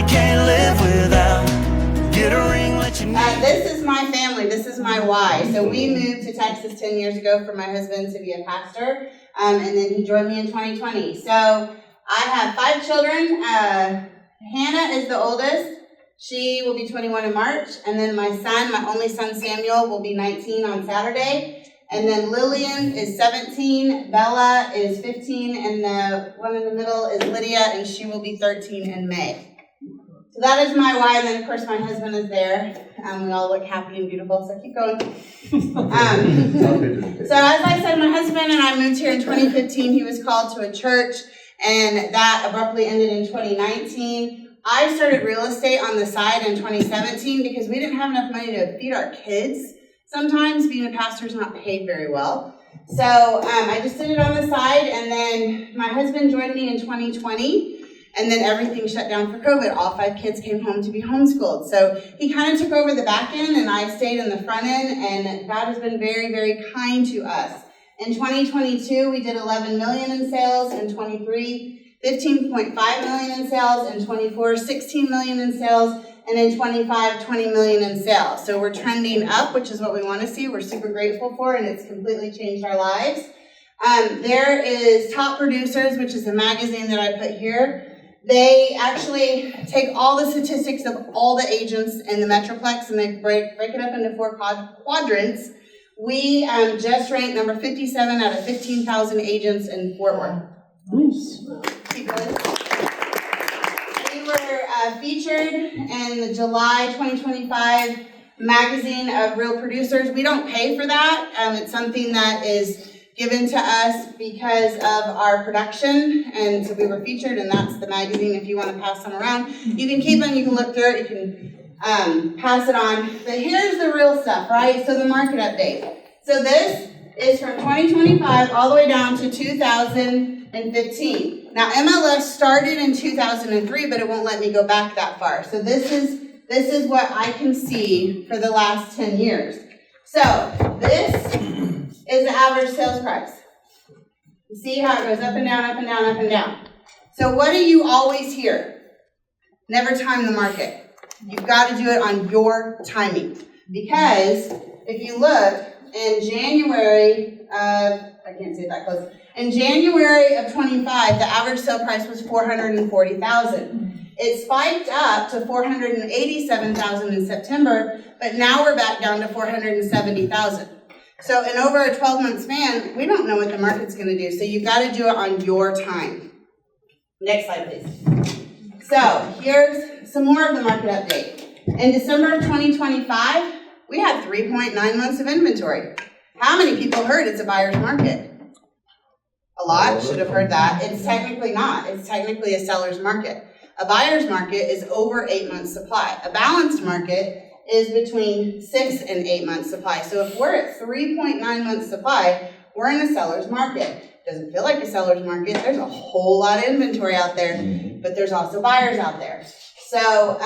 can't live without. Get a ring, let you know. This is my family. This is my why. So we moved to Texas 10 years ago for my husband to be a pastor, and then he joined me in 2020. So I have 5 children. Hannah is the oldest. She will be 21 in March, and then my son, my only son Samuel, will be 19 on Saturday. And then Lillian is 17, Bella is 15, and the one in the middle is Lydia, and she will be 13 in May. So that is my why, and then of course my husband is there. We all look happy and beautiful, so keep going. So as I said, my husband and I moved here in 2015. He was called to a church, and that abruptly ended in 2019. I started real estate on the side in 2017 because we didn't have enough money to feed our kids. Sometimes being a pastor is not paid very well. So I just did it on the side, and then my husband joined me in 2020, and then everything shut down for COVID. All 5 kids came home to be homeschooled. So he kind of took over the back end, and I stayed in the front end, and God has been very, very kind to us. In 2022, we did 11 million in sales. In 23, 15.5 million in sales. In 24, 16 million in sales. And in 25, 20 million in sales. So we're trending up, which is what we want to see. We're super grateful for, and it's completely changed our lives. There is Top Producers, which is a magazine that I put here. They actually take all the statistics of all the agents in the Metroplex, and they break it up into 4 quadrants. We just ranked number 57 out of 15,000 agents in Fort Worth. Nice. Keep going. Featured in the July 2025 magazine of Real Producers. We don't pay for that. It's something that is given to us because of our production, and so we were featured, and that's the magazine. If you want to pass them around, you can keep them, you can look through it, you can pass it on. But here's the real stuff, right? So the market update. So this is from 2025 all the way down to 2015. Now, MLS started in 2003, but it won't let me go back that far. So this is what I can see for the last 10 years. So this is the average sales price. You see how it goes up and down, up and down, up and down. So what do you always hear? Never time the market. You've got to do it on your timing. Because if you look in January of, I can't say it that close. In January of 25, the average sale price was $440,000. It spiked up to $487,000 in September, but now we're back down to $470,000. So in over a 12-month span, we don't know what the market's going to do. So you've got to do it on your time. Next slide, please. So here's some more of the market update. In December of 2025, we had 3.9 months of inventory. How many people heard it's a buyer's market? A lot should have heard that. It's technically not. It's technically a seller's market. A buyer's market is over 8 months supply. A balanced market is between 6 and 8 months supply. So if we're at 3.9 months supply, we're in a seller's market. Doesn't feel like a seller's market. There's a whole lot of inventory out there, but there's also buyers out there. So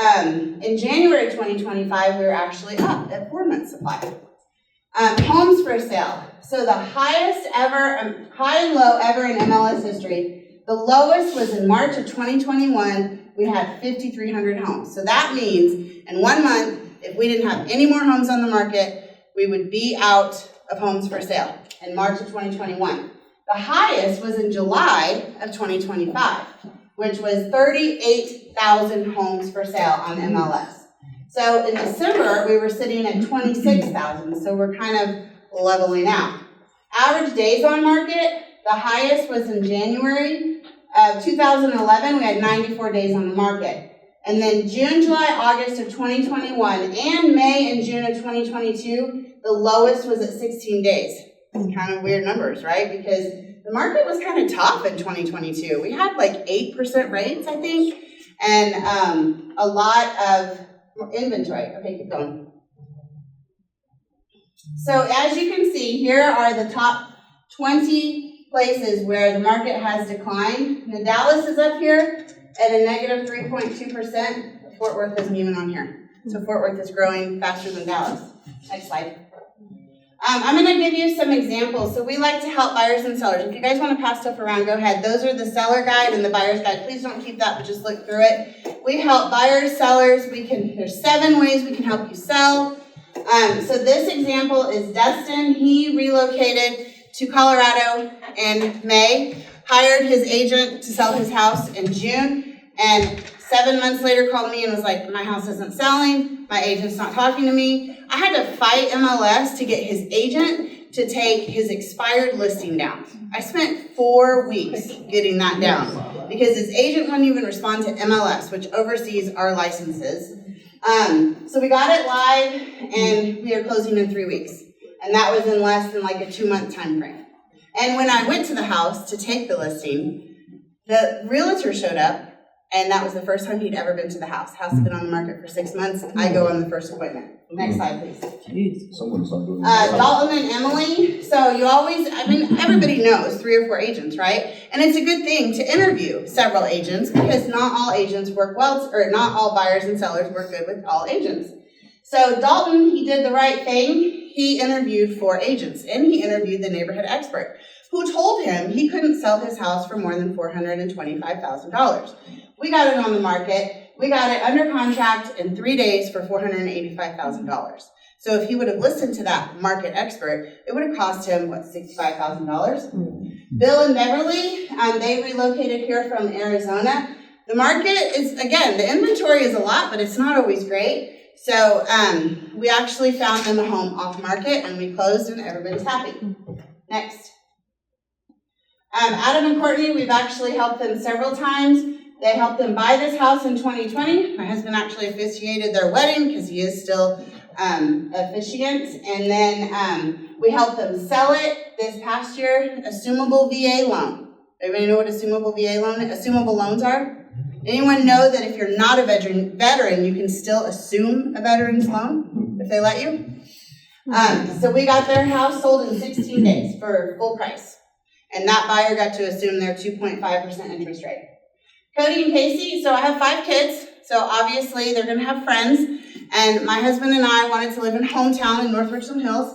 in January 2025, we were actually up at 4 months supply. Homes for sale. So the highest ever, high and low ever in MLS history. The lowest was in March of 2021. We had 5,300 homes. So that means in 1 month, if we didn't have any more homes on the market, we would be out of homes for sale in March of 2021. The highest was in July of 2025, which was 38,000 homes for sale on MLS. So in December, we were sitting at 26,000, so we're kind of leveling out. Average days on market, the highest was in January of 2011, we had 94 days on the market. And then June, July, August of 2021, and May and June of 2022, the lowest was at 16 days. Kind of weird numbers, right? Because the market was kind of tough in 2022. We had like 8% rates, I think, and a lot of inventory. Okay, keep going. So as you can see, here are the top 20 places where the market has declined. Now, Dallas is up here at a negative 3.2%. Fort Worth isn't even on here. So Fort Worth is growing faster than Dallas. Next slide. I'm going to give you some examples. So we like to help buyers and sellers. If you guys want to pass stuff around, go ahead. Those are the seller guide and the buyer's guide. Please don't keep that, but just look through it. We help buyers, sellers. There's 7 ways we can help you sell. So this example is Dustin. He relocated to Colorado in May, hired his agent to sell his house in June, and 7 months later called me and was like, my house isn't selling, my agent's not talking to me. I had to fight MLS to get his agent to take his expired listing down. I spent 4 weeks getting that down because his agent wouldn't even respond to MLS, which oversees our licenses. So we got it live and we are closing in 3 weeks. And that was in less than like a 2-month time frame. And when I went to the house to take the listing, the realtor showed up, and that was the first time he'd ever been to the house. House had been on the market for 6 months. I go on the first appointment. Next slide, please. Dalton and Emily. So everybody knows 3 or 4 agents, right? And it's a good thing to interview several agents because not all agents work well, or not all buyers and sellers work good with all agents. So Dalton, he did the right thing. He interviewed 4 agents, and he interviewed the neighborhood expert, who told him he couldn't sell his house for more than $425,000. We got it on the market. We got it under contract in 3 days for $485,000. So if he would have listened to that market expert, it would have cost him, $65,000? Bill and Beverly, they relocated here from Arizona. The market is, again, the inventory is a lot, but it's not always great. So we actually found them a home off market, and we closed, and everybody's happy. Next. Adam and Courtney, we've actually helped them several times. They helped them buy this house in 2020. My husband actually officiated their wedding because he is still officiant. And then we helped them sell it this past year, assumable VA loan. Everybody know what assumable VA loan is? Assumable loans are? Anyone know that if you're not a veteran, you can still assume a veteran's loan if they let you? So we got their house sold in 16 days for full price. And that buyer got to assume their 2.5% interest rate. Cody and Casey, so I have 5 kids, so obviously they're gonna have friends. And my husband and I wanted to live in hometown in North Richland Hills.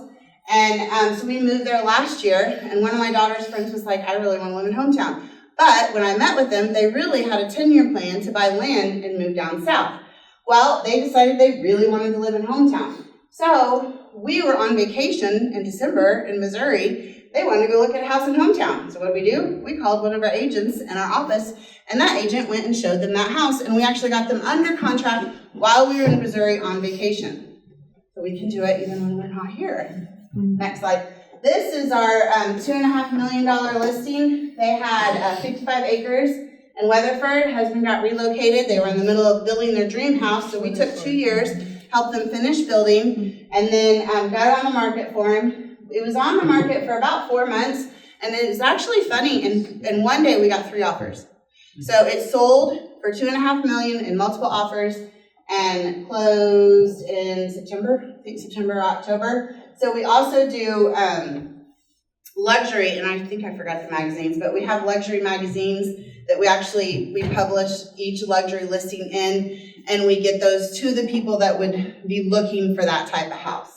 And so we moved there last year, and one of my daughter's friends was like, I really wanna live in hometown. But when I met with them, they really had a 10-year plan to buy land and move down south. Well, they decided they really wanted to live in hometown. So we were on vacation in December in Missouri. They wanted to go look at a house in hometown. So what did? We called one of our agents in our office, and that agent went and showed them that house, and we actually got them under contract while we were in Missouri on vacation. So we can do it even when we're not here. Next slide. This is our $2.5 million listing. They had 55 acres in Weatherford. Husband got relocated. They were in the middle of building their dream house, so we took 2 years, helped them finish building, and then got it on the market for him. It was on the market for about 4 months, and it was actually funny. In one day, we got 3 offers. So it sold for $2.5 million in multiple offers and closed in September, I think September or October. So we also do luxury, and I think I forgot the magazines, but we have luxury magazines that we publish each luxury listing in, and we get those to the people that would be looking for that type of house.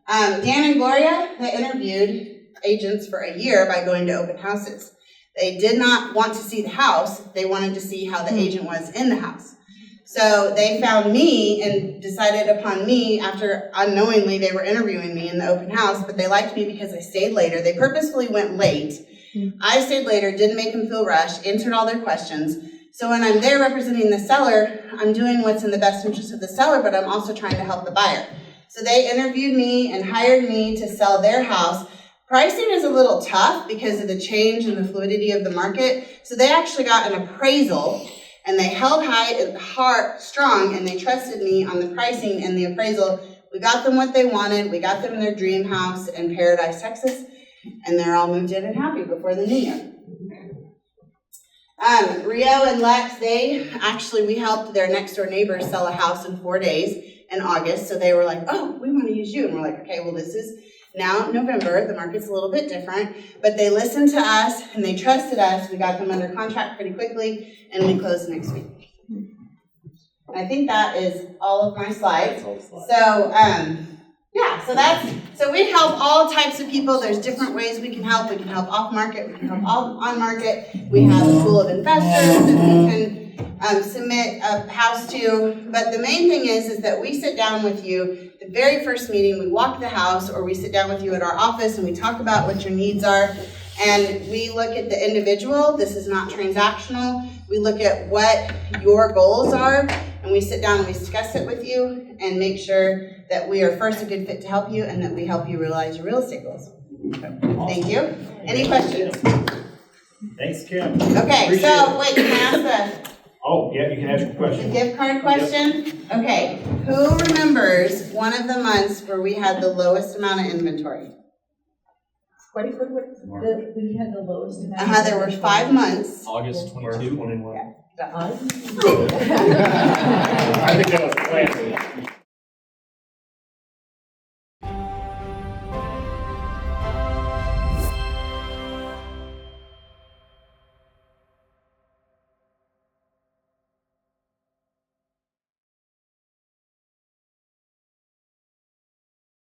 Dan and Gloria, they interviewed agents for a year by going to open houses. They did not want to see the house. They wanted to see how the agent was in the house. So they found me and decided upon me after unknowingly they were interviewing me in the open house, but they liked me because I stayed later. They purposefully went late. I stayed later, didn't make them feel rushed, answered all their questions. So when I'm there representing the seller, I'm doing what's in the best interest of the seller, but I'm also trying to help the buyer. So they interviewed me and hired me to sell their house. Pricing is a little tough because of the change and the fluidity of the market. So they actually got an appraisal, and they held strong, and they trusted me on the pricing and the appraisal. We got them what they wanted. We got them in their dream house in Paradise, Texas, and they're all moved in and happy before the new year. Rio and Lex, we helped their next door neighbors sell a house in 4 days in August. So they were like, oh, we want to use you. And we're like, okay, well, this is now November. The market's a little bit different, but they listened to us and they trusted us. We got them under contract pretty quickly, and we closed next week. I think that is all of my slides. So we help all types of people. There's different ways we can help. We can help off market. We can help on market. We have a pool of investors that we can submit a house to. But the main thing is that we sit down with you the very first meeting. We walk the house, or we sit down with you at our office and we talk about what your needs are. And we look at the individual. This is not transactional. We look at what your goals are, and we sit down and we discuss it with you and make sure that we are first a good fit to help you and that we help you realize your real estate goals. Thank you. Any questions? Thanks, Kim. Okay, Appreciate so it. wait, can I ask Oh, yeah, you can ask your the question. gift card question? Okay, who remembers one of the months where we had the lowest amount of inventory? We had the lowest amount. There were 5 months. August 22. 21. Us? I think that was planned.